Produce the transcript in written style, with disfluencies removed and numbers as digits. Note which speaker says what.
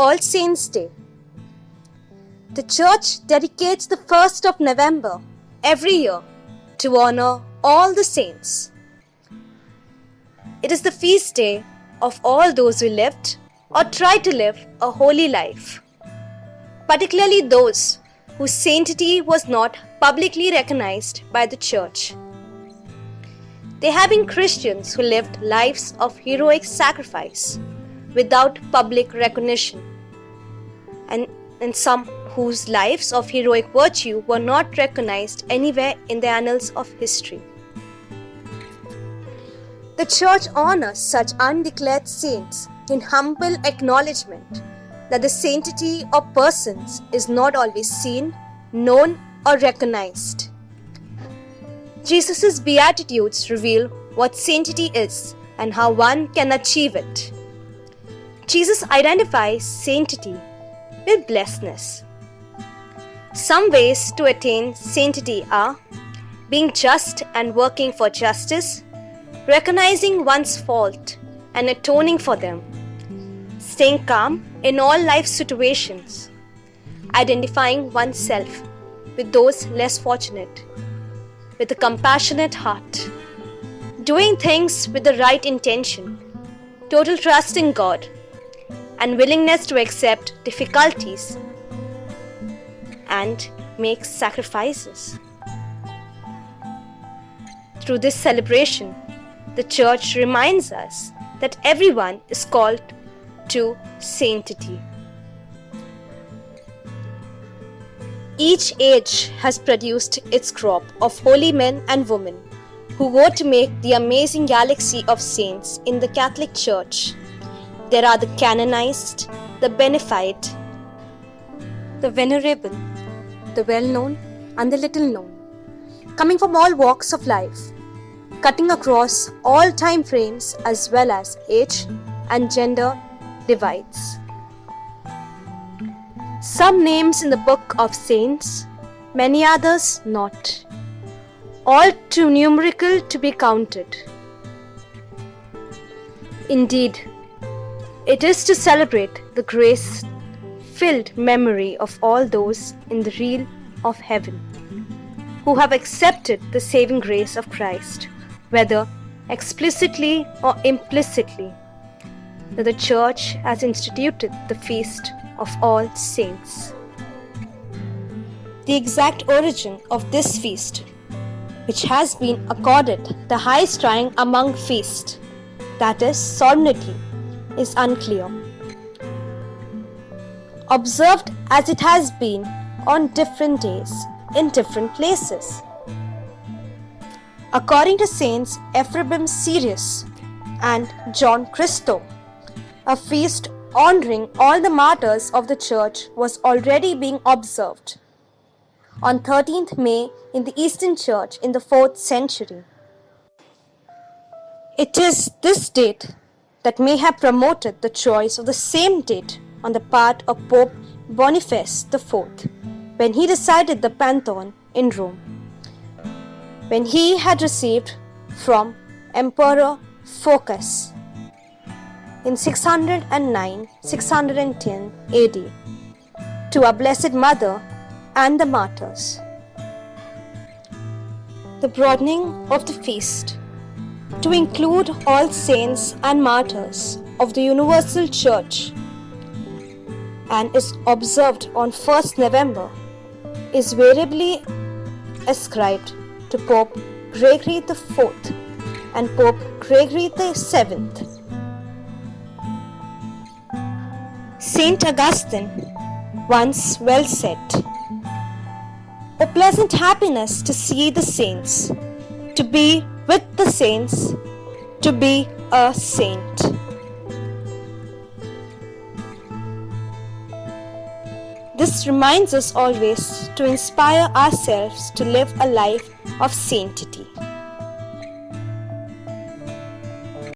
Speaker 1: All Saints' Day. The Church dedicates the 1st of November every year to honor all the saints. It is the feast day of all those who lived or tried to live a holy life, particularly those whose sanctity was not publicly recognized by the Church. There have been Christians who lived lives of heroic sacrifice without public recognition, and some whose lives of heroic virtue were not recognized anywhere in the annals of history. The Church honors such undeclared saints in humble acknowledgement that the sanctity of persons is not always seen, known, or recognized. Jesus' Beatitudes reveal what sanctity is and how one can achieve it. Jesus identifies sanctity with blessedness. Some ways to attain sanctity are being just and working for justice, recognizing one's fault and atoning for them, staying calm in all life situations, identifying oneself with those less fortunate, with a compassionate heart, doing things with the right intention, total trust in God, and willingness to accept difficulties and make sacrifices. Through this celebration, the Church reminds us that everyone is called to sanctity. Each age has produced its crop of holy men and women who were to make the amazing galaxy of saints in the Catholic Church. There are the canonized, the benefied, the venerable, the well-known and the little-known, coming from all walks of life, cutting across all time frames as well as age and gender divides. Some names in the book of saints, many others not, all too numerical to be counted. Indeed, it is to celebrate the grace-filled memory of all those in the realm of heaven who have accepted the saving grace of Christ, whether explicitly or implicitly, that the Church has instituted the feast of all saints. The exact origin of this feast, which has been accorded the highest rank among feasts, that is, solemnity, is unclear. Observed as it has been on different days in different places. According to Saints Ephraim Sirius and John Christo, a feast honoring all the martyrs of the Church was already being observed on 13th May in the Eastern Church in the 4th century. It is this date that may have promoted the choice of the same date on the part of Pope Boniface IV when he decided the Pantheon in Rome, when he had received from Emperor Phocas in 609-610 AD to our Blessed Mother and the martyrs. The broadening of the feast to include all saints and martyrs of the Universal Church and is observed on 1st November is variably ascribed to Pope Gregory IV and Pope Gregory VII. Saint Augustine once well said, "O pleasant happiness to see the saints, to be with the saints, to be a saint." This reminds us always to inspire ourselves to live a life of sanctity.